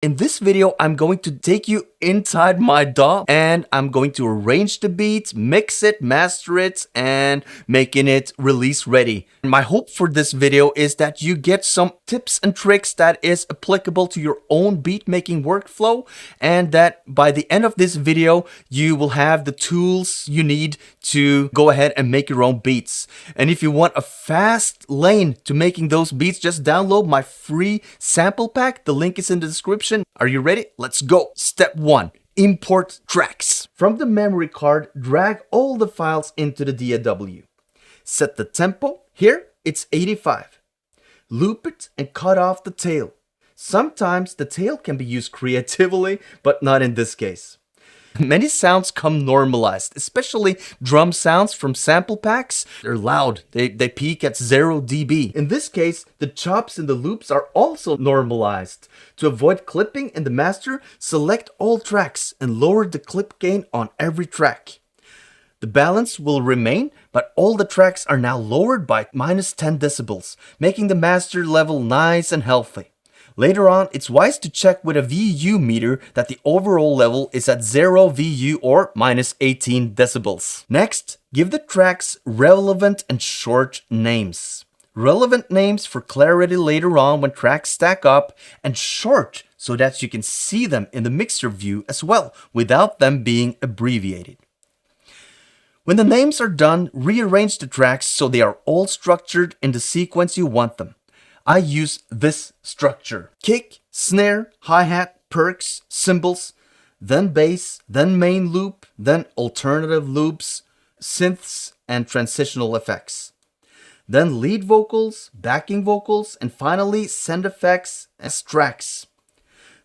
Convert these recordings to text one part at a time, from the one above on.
In this video, I'm going to take you inside my DAW and I'm going to arrange the beats, mix it, master it, and making it release ready. My hope for this video is that you get some tips and tricks that is applicable to your own beat making workflow, and that by the end of this video, you will have the tools you need to go ahead and make your own beats. And if you want a fast lane to making those beats, just download my free sample pack. The link is in the description. Are you ready? Let's go. Step 1. Import tracks. From the memory card, drag all the files into the DAW. Set the tempo. Here, it's 85. Loop it and cut off the tail. Sometimes the tail can be used creatively, but not in this case. Many sounds come normalized, especially drum sounds from sample packs. They're loud, they peak at 0 dB. In this case, the chops and the loops are also normalized. To avoid clipping in the master, select all tracks and lower the clip gain on every track. The balance will remain, but all the tracks are now lowered by minus 10 decibels, making the master level nice and healthy. Later on, it's wise to check with a VU meter that the overall level is at 0 VU or minus 18 decibels. Next, give the tracks relevant and short names. Relevant names for clarity later on when tracks stack up, and short so that you can see them in the mixer view as well without them being abbreviated. When the names are done, rearrange the tracks so they are all structured in the sequence you want them. I use this structure: kick, snare, hi-hat, perks, cymbals, then bass, then main loop, then alternative loops, synths, and transitional effects. Then lead vocals, backing vocals, and finally send effects as tracks.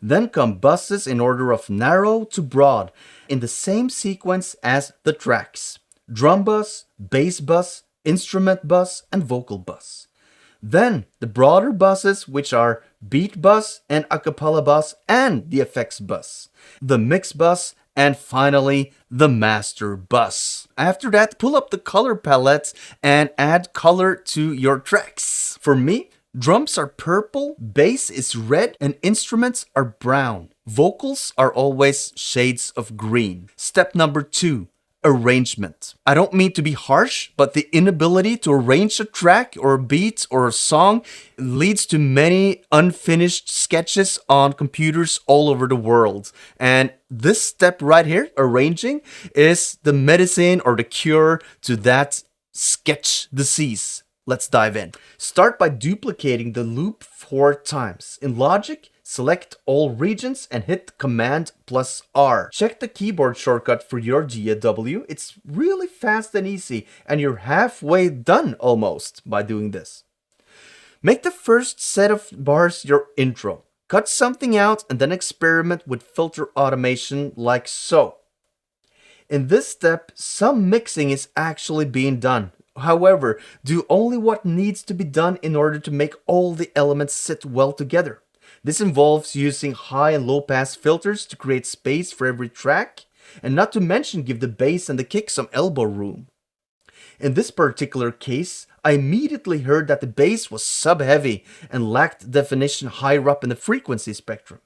Then come buses in order of narrow to broad in the same sequence as the tracks: drum bus, bass bus, instrument bus, and vocal bus. Then the broader buses, which are beat bus and acapella bus and the effects bus, the mix bus, and finally the master bus. After that, pull up the color palette and add color to your tracks. For me, drums are purple, bass is red, and instruments are brown. Vocals are always shades of green. Step number 2. Arrangement. I don't mean to be harsh, but the inability to arrange a track or a beat or a song leads to many unfinished sketches on computers all over the world. And this step right here, arranging, is the medicine or the cure to that sketch disease. Let's dive in. Start by duplicating the loop 4 times. In Logic, select all regions and hit Command plus R. Check the keyboard shortcut for your DAW. It's really fast and easy, and you're halfway done almost by doing this. Make the first set of bars your intro. Cut something out and then experiment with filter automation like so. In this step, some mixing is actually being done. However, do only what needs to be done in order to make all the elements sit well together. This involves using high and low pass filters to create space for every track, and not to mention give the bass and the kick some elbow room. In this particular case, I immediately heard that the bass was sub-heavy and lacked definition higher up in the frequency spectrum.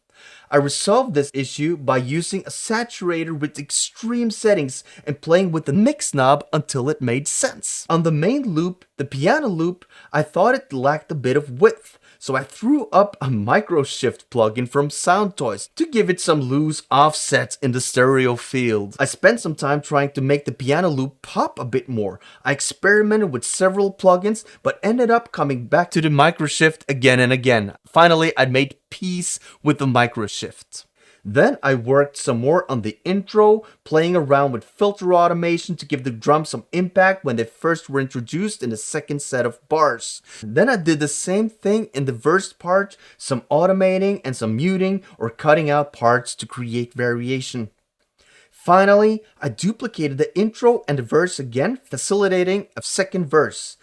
I resolved this issue by using a saturator with extreme settings and playing with the mix knob until it made sense. On the main loop, the piano loop, I thought it lacked a bit of width, so I threw up a microshift plugin from Soundtoys to give it some loose offset in the stereo field. I spent some time trying to make the piano loop pop a bit more. I experimented with several plugins, but ended up coming back to the microshift again and again. Finally, I made peace with the microshift. Then I worked some more on the intro, playing around with filter automation to give the drums some impact when they first were introduced in the second set of bars. Then I did the same thing in the verse part, some automating and some muting or cutting out parts to create variation. Finally, I duplicated the intro and the verse again, facilitating a second verse.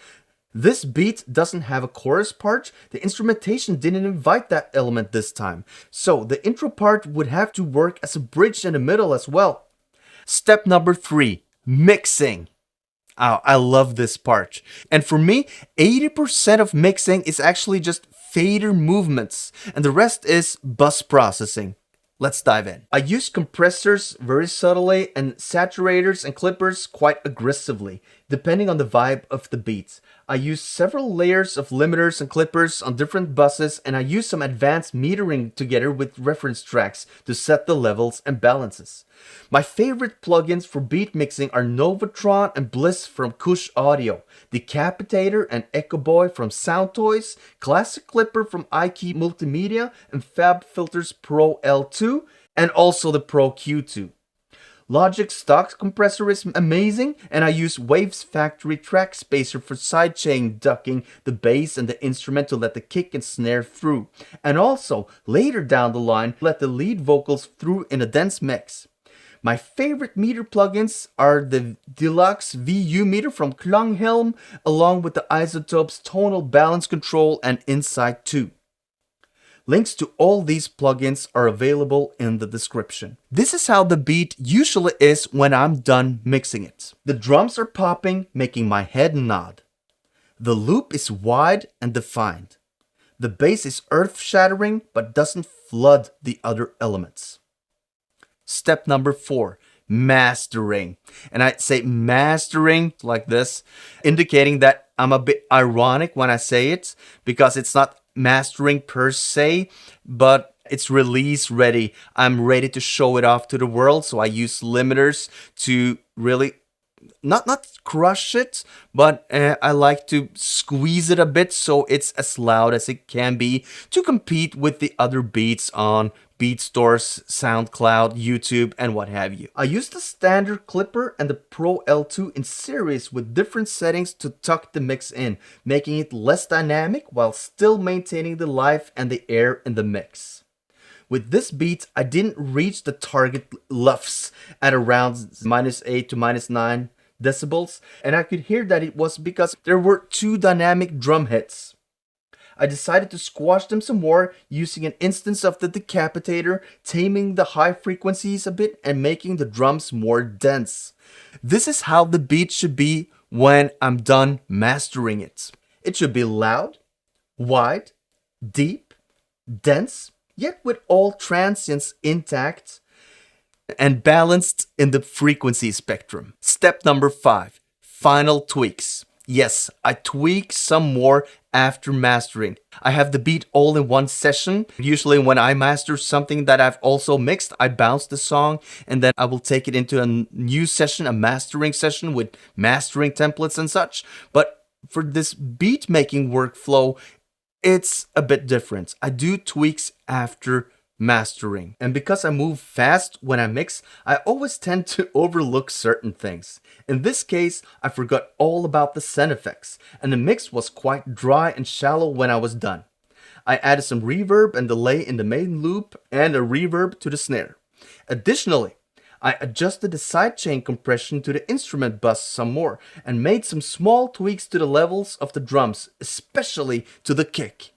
This beat doesn't have a chorus part. The instrumentation didn't invite that element this time. So the intro part would have to work as a bridge in the middle as well. Step number 3, mixing. Oh, I love this part. And for me, 80% of mixing is actually just fader movements, and the rest is bus processing. Let's dive in. I use compressors very subtly and saturators and clippers quite aggressively, depending on the vibe of the beat. I use several layers of limiters and clippers on different buses, and I use some advanced metering together with reference tracks to set the levels and balances. My favorite plugins for beat mixing are Novatron and Bliss from Kush Audio, Decapitator and Echo Boy from Soundtoys, Classic Clipper from iKey Multimedia, and FabFilter's Pro L2, and also the Pro Q2. Logic stock compressor is amazing, and I use Waves Factory Track Spacer for sidechain ducking the bass and the instrument to let the kick and snare through, and also later down the line let the lead vocals through in a dense mix. My favorite meter plugins are the Deluxe VU meter from Klanghelm, along with the Isotopes Tonal Balance Control and Insight 2. Links to all these plugins are available in the description. This is how the beat usually is when I'm done mixing it. The drums are popping, making my head nod. The loop is wide and defined. The bass is earth-shattering but doesn't flood the other elements. Step number 4, mastering. And I say mastering like this, indicating that I'm a bit ironic when I say it, because it's not mastering per se, but it's release ready. I'm ready to show it off to the world, so I use limiters to really not crush it, but I like to squeeze it a bit so it's as loud as it can be to compete with the other beats on BeatStars, SoundCloud, YouTube, and what have you. I use the standard clipper and the Pro L2 in series with different settings to tuck the mix in, making it less dynamic while still maintaining the life and the air in the mix. With this beat, I didn't reach the target LUFS at around -8 to -9 decibels, and I could hear that it was because there were 2 dynamic drum hits. I decided to squash them some more using an instance of the Decapitator, taming the high frequencies a bit and making the drums more dense. This is how the beat should be when I'm done mastering it. It should be loud, wide, deep, dense, yet with all transients intact and balanced in the frequency spectrum. Step number 5, final tweaks. Yes, I tweak some more after mastering. I have the beat all in one session. Usually when I master something that I've also mixed, I bounce the song and then I will take it into a new session, a mastering session with mastering templates and such. But for this beat making workflow, it's a bit different. I do tweaks after mastering. And because I move fast when I mix, I always tend to overlook certain things. In this case, I forgot all about the sound effects, and the mix was quite dry and shallow when I was done. I added some reverb and delay in the main loop and a reverb to the snare. Additionally, I adjusted the sidechain compression to the instrument bus some more and made some small tweaks to the levels of the drums, especially to the kick.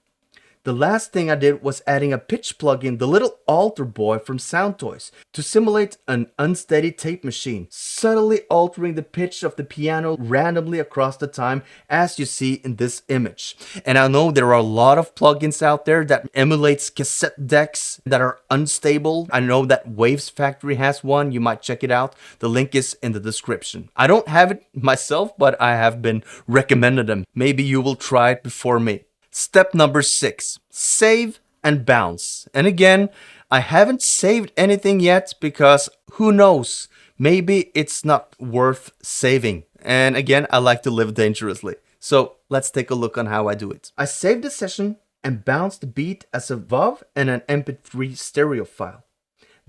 The last thing I did was adding a pitch plugin, the little alter boy from Soundtoys, to simulate an unsteady tape machine, subtly altering the pitch of the piano randomly across the time, as you see in this image. And I know there are a lot of plugins out there that emulates cassette decks that are unstable. I know that Waves Factory has one. You might check it out. The link is in the description. I don't have it myself, but I have been recommended them. Maybe you will try it before me. Step number 6, save and bounce. And again, I haven't saved anything yet because who knows, maybe it's not worth saving. And again, I like to live dangerously. So let's take a look on how I do it. I saved the session and bounced the beat as a WAV and an MP3 stereo file.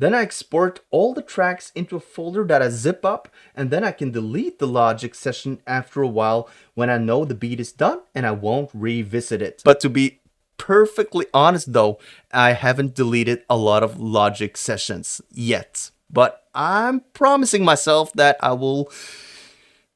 Then I export all the tracks into a folder that I zip up, and then I can delete the Logic session after a while when I know the beat is done and I won't revisit it. But to be perfectly honest though, I haven't deleted a lot of Logic sessions yet. But I'm promising myself that I will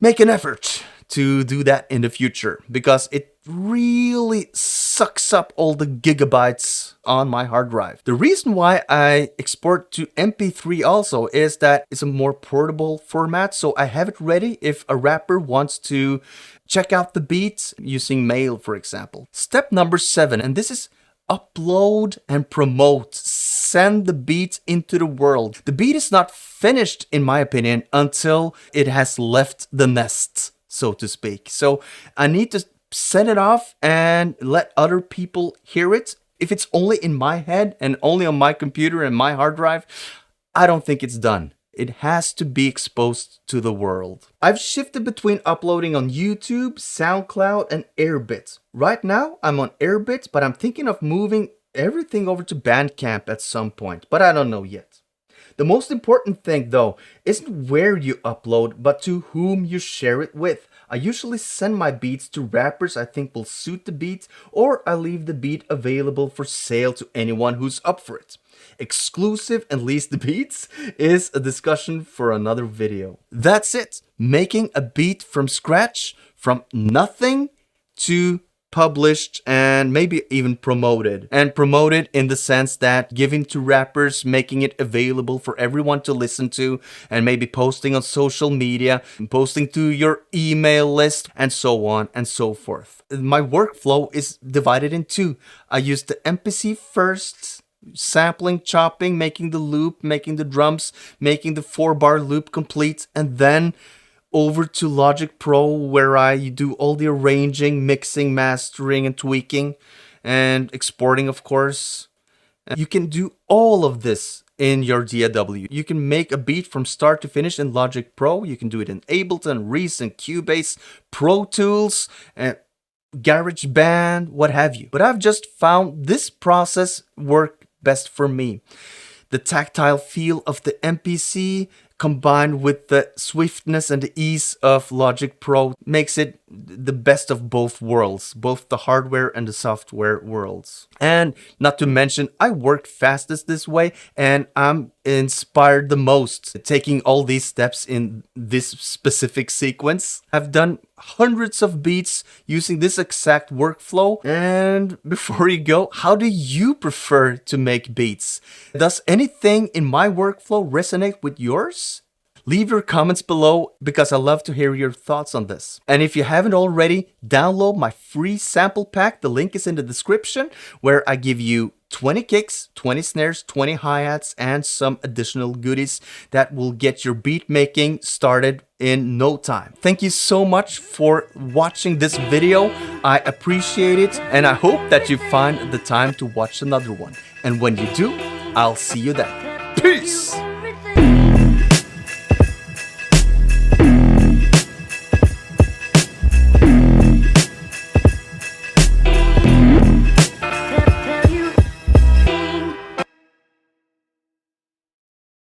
make an effort to do that in the future, because it really sucks up all the gigabytes on my hard drive. The reason why I export to MP3 also is that it's a more portable format, so I have it ready if a rapper wants to check out the beats using mail, for example. Step number 7, and this is upload and promote. Send the beat into the world. The beat is not finished, in my opinion, until it has left the nest, so to speak. So I need to send it off and let other people hear it. If it's only in my head and only on my computer and my hard drive, I don't think it's done. It has to be exposed to the world. I've shifted between uploading on YouTube, SoundCloud, and Airbit. Right now, I'm on Airbit, but I'm thinking of moving everything over to Bandcamp at some point, but I don't know yet. The most important thing, though, isn't where you upload, but to whom you share it with. I usually send my beats to rappers I think will suit the beat, or I leave the beat available for sale to anyone who's up for it. Exclusive and lease the beats is a discussion for another video. That's it. Making a beat from scratch, from nothing to published and maybe even promoted. And promoted in the sense that giving to rappers, making it available for everyone to listen to, and maybe posting on social media, posting to your email list, and so on and so forth. My workflow is divided in two. I use the MPC first, sampling, chopping, making the loop, making the drums, making the 4-bar loop complete, and then over to Logic Pro, where I do all the arranging, mixing, mastering, and tweaking, and exporting, of course. You can do all of this in your DAW. You can make a beat from start to finish in Logic Pro. You can do it in Ableton, Reason, Cubase, Pro Tools, and GarageBand, what have you. But I've just found this process work best for me. The tactile feel of the MPC combined with the swiftness and the ease of Logic Pro makes it the best of both worlds, both the hardware and the software worlds. And not to mention, I work fastest this way, and I'm inspired the most taking all these steps in this specific sequence. I've done hundreds of beats using this exact workflow. And before you go, how do you prefer to make beats? Does anything in my workflow resonate with yours? Leave your comments below because I love to hear your thoughts on this. And if you haven't already, download my free sample pack. The link is in the description, where I give you 20 kicks, 20 snares, 20 hi-hats, and some additional goodies that will get your beat making started in no time. Thank you so much for watching this video. I appreciate it, and I hope that you find the time to watch another one. And when you do, I'll see you then. Peace!